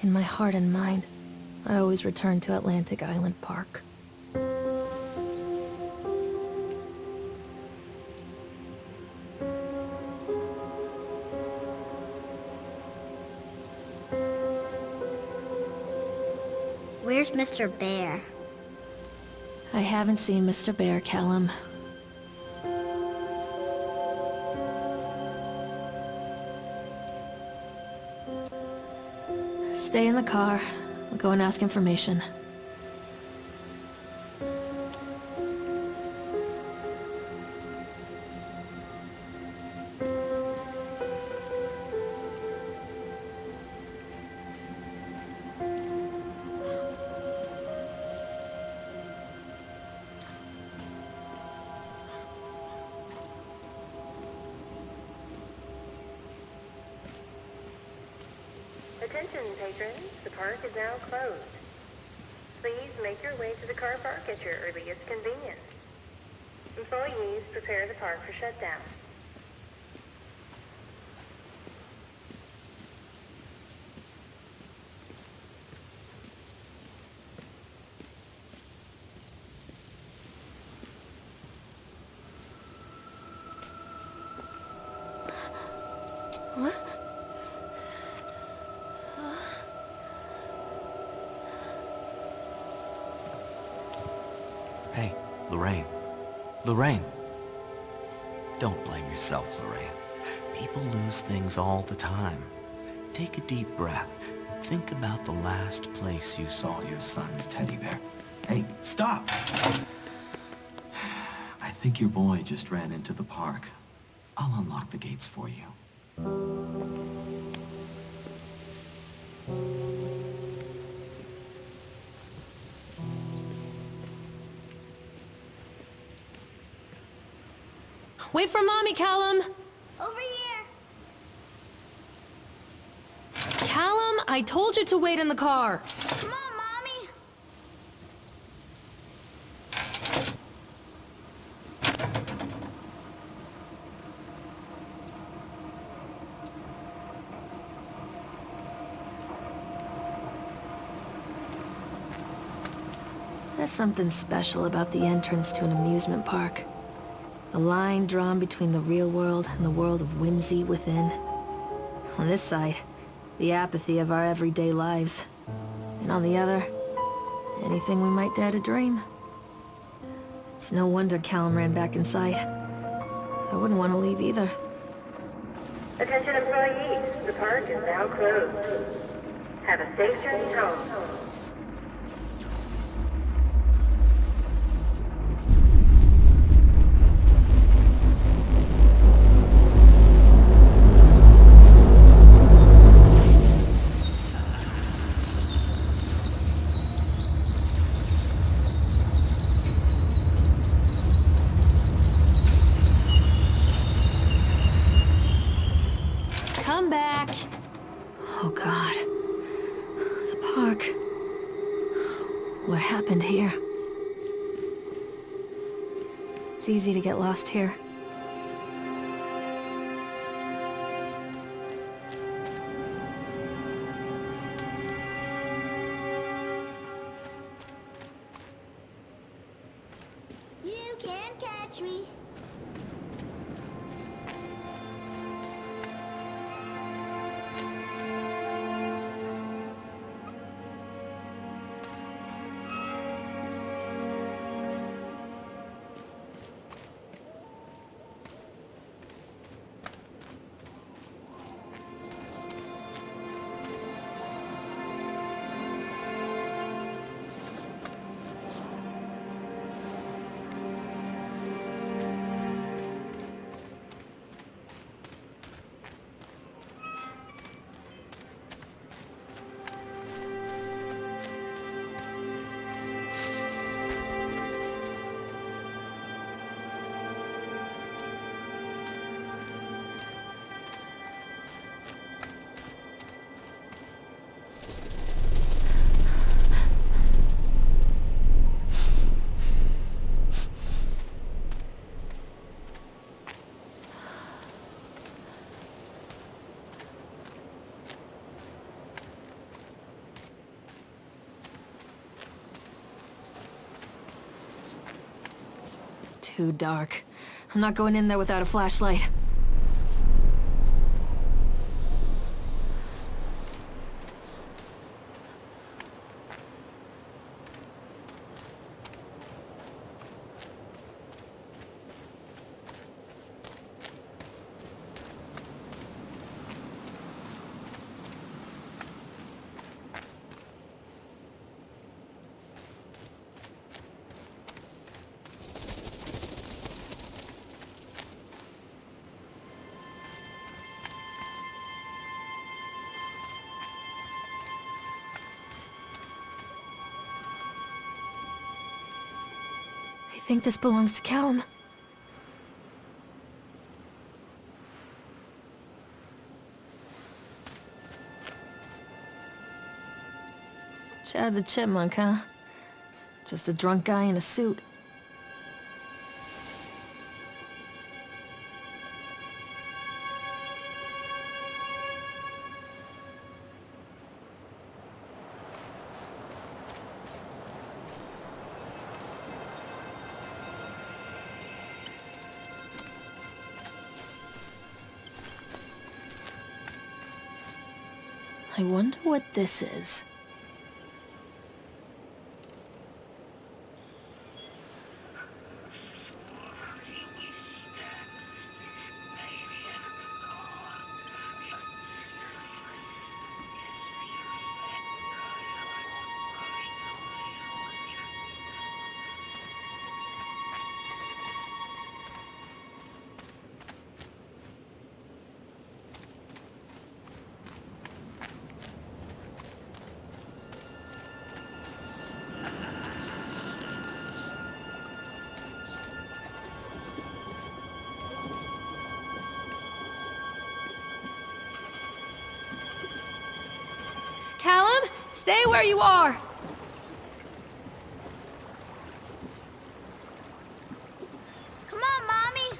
In my heart and mind, I always return to Atlantic Island Park. Where's Mr. Bear? I haven't seen Mr. Bear, Callum. Stay in the car. I'll go and ask information. Attention, patrons. The park is now closed. Please make your way to the car park at your earliest convenience. Employees prepare the park for shutdown. What? Hey, Lorraine. Lorraine! Don't blame yourself, Lorraine. People lose things all the time. Take a deep breath and think about the last place you saw your son's teddy bear. Hey, stop! I think your boy just ran into the park. I'll unlock the gates for you. Wait for Mommy, Callum! Over here! Callum, I told you to wait in the car! Come on, Mommy! There's something special about the entrance to an amusement park. A line drawn between the real world and the world of whimsy within. On this side, the apathy of our everyday lives. And on the other, anything we might dare to dream. It's no wonder Callum ran back inside. I wouldn't want to leave either. Attention employees, the park is now closed. Have a safe journey home. Come back! Oh God. The park. What happened here? It's easy to get lost here. You can't catch me. too dark. I'm not going in there without a flashlight. I think this belongs to Callum. Chad the Chipmunk, huh? Just a drunk guy in a suit. I wonder what this is. Callum, stay where you are! Come on, Mommy.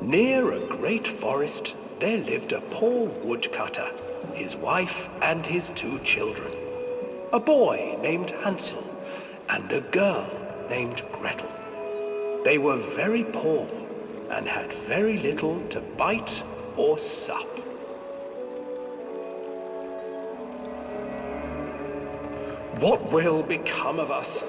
Near a great forest, there lived a poor woodcutter, his wife and his 2 children. A boy named Hansel and a girl named Gretel. They were very poor and had very little to bite or sup. "What will become of us?"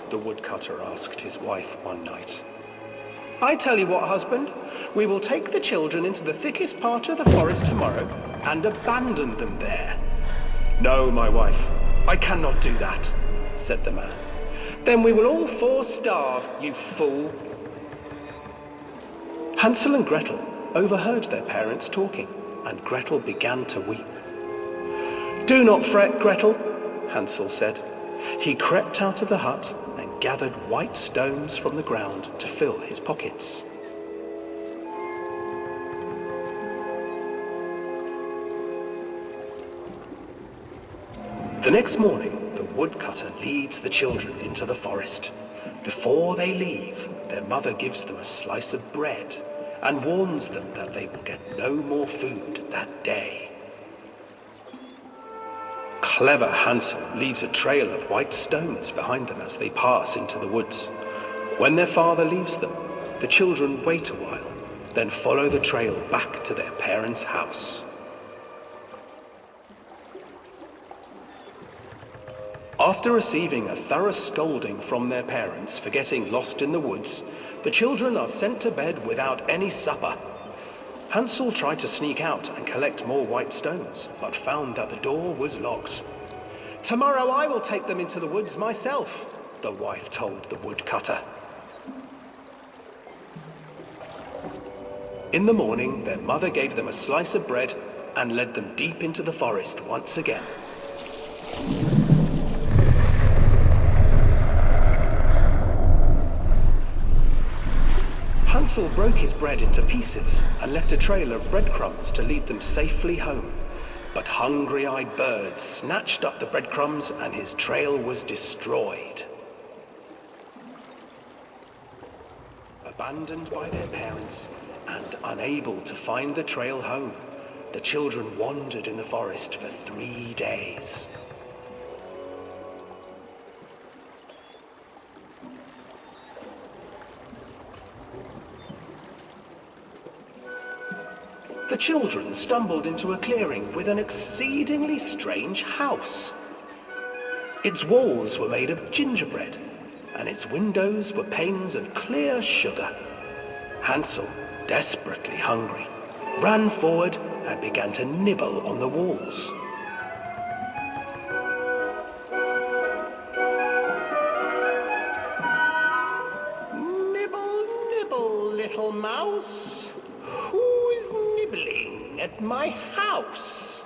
the woodcutter asked his wife one night. "I tell you what, husband, we will take the children into the thickest part of the forest tomorrow and abandon them there." "No, my wife, I cannot do that," said the man. "Then we will all 4 starve, you fool." Hansel and Gretel overheard their parents talking, and Gretel began to weep. "Do not fret, Gretel," Hansel said. He crept out of the hut and gathered white stones from the ground to fill his pockets. The next morning, the woodcutter leads the children into the forest. Before they leave, their mother gives them a slice of bread and warns them that they will get no more food that day. Clever Hansel leaves a trail of white stones behind them as they pass into the woods. When their father leaves them, the children wait a while, then follow the trail back to their parents' house. After receiving a thorough scolding from their parents for getting lost in the woods, the children are sent to bed without any supper. Hansel tried to sneak out and collect more white stones, but found that the door was locked. "Tomorrow I will take them into the woods myself," the wife told the woodcutter. In the morning, their mother gave them a slice of bread and led them deep into the forest once again. Hansel broke his bread into pieces and left a trail of breadcrumbs to lead them safely home. But hungry-eyed birds snatched up the breadcrumbs and his trail was destroyed. Abandoned by their parents and unable to find the trail home, the children wandered in the forest for 3 days. The children stumbled into a clearing with an exceedingly strange house. Its walls were made of gingerbread, and its windows were panes of clear sugar. Hansel, desperately hungry, ran forward and began to nibble on the walls. "Nibble, nibble, little mouse. Who is nibbling at my house?"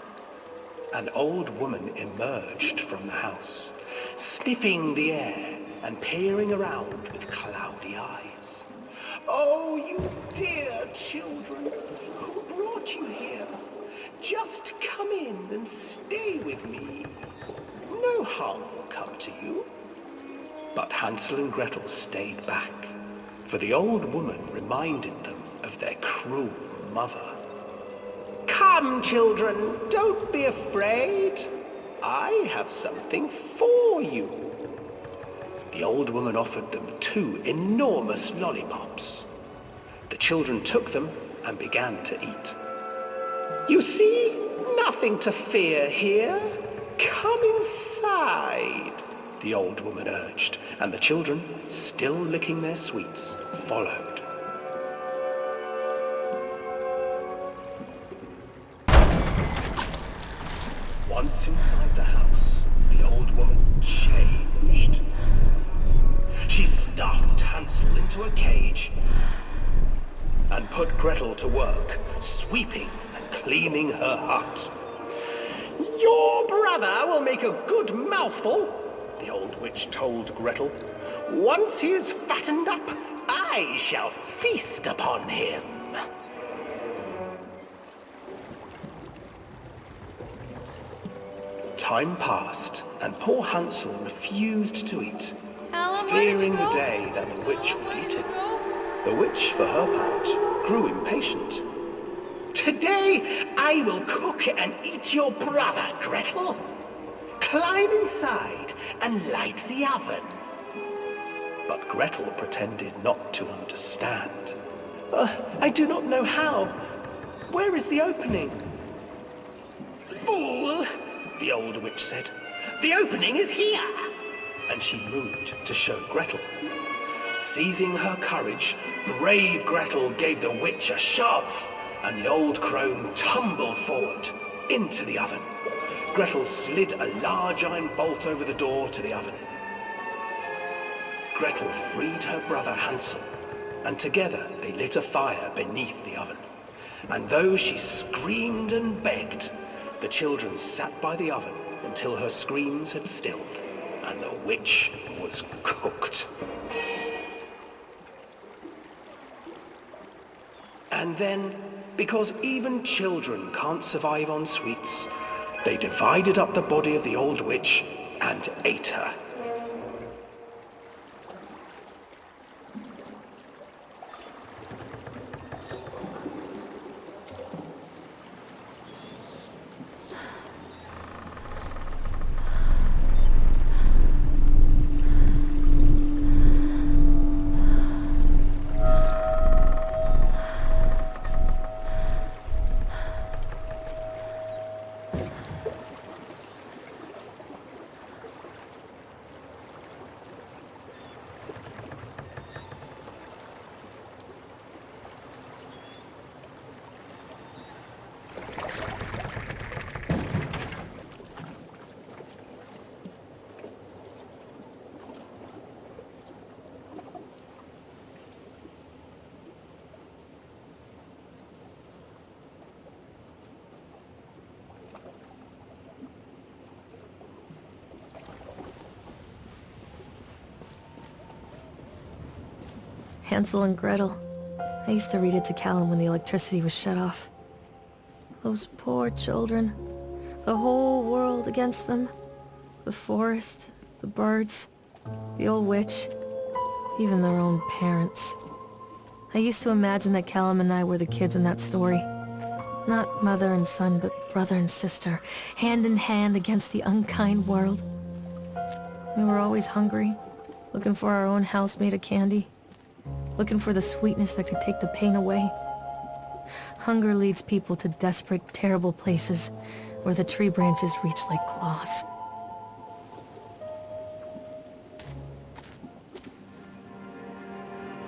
An old woman emerged from the house, sniffing the air and peering around with cloudy eyes. "Oh, you dear children, who brought you here? Just come in and stay with me. No harm will come to you." But Hansel and Gretel stayed back, for the old woman reminded them of their cruel mother. "Come, children, don't be afraid. I have something for you." The old woman offered them 2 enormous lollipops. The children took them and began to eat. "You see, nothing to fear here. Come inside," the old woman urged, and the children, still licking their sweets, followed. Once inside the house, the old woman changed. She stuffed Hansel into a cage and put Gretel to work, sweeping and cleaning her hut. "Your brother will make a good mouthful," the old witch told Gretel. "Once he is fattened up, I shall feast upon him." Time passed, and poor Hansel refused to eat, Callum, where did you fearing go? the day that the witch Callum, would where eat did him. you go? The witch, for her part, grew impatient. "Today I will cook and eat your brother, Gretel. Climb inside and light the oven." But Gretel pretended not to understand. I do not know how. Where is the opening?" "Fool," the old witch said. "The opening is here." And she moved to show Gretel. Seizing her courage, brave Gretel gave the witch a shove, and the old crone tumbled forward into the oven. Gretel slid a large iron bolt over the door to the oven. Gretel freed her brother Hansel, and together they lit a fire beneath the oven. And though she screamed and begged, the children sat by the oven until her screams had stilled, and the witch was cooked. And then, because even children can't survive on sweets, they divided up the body of the old witch and ate her. Hansel and Gretel. I used to read it to Callum when the electricity was shut off. Those poor children. The whole world against them. The forest, the birds, the old witch, even their own parents. I used to imagine that Callum and I were the kids in that story. Not mother and son, but brother and sister, hand in hand against the unkind world. We were always hungry, looking for our own house made of candy, looking for the sweetness that could take the pain away. Hunger leads people to desperate, terrible places where the tree branches reach like claws.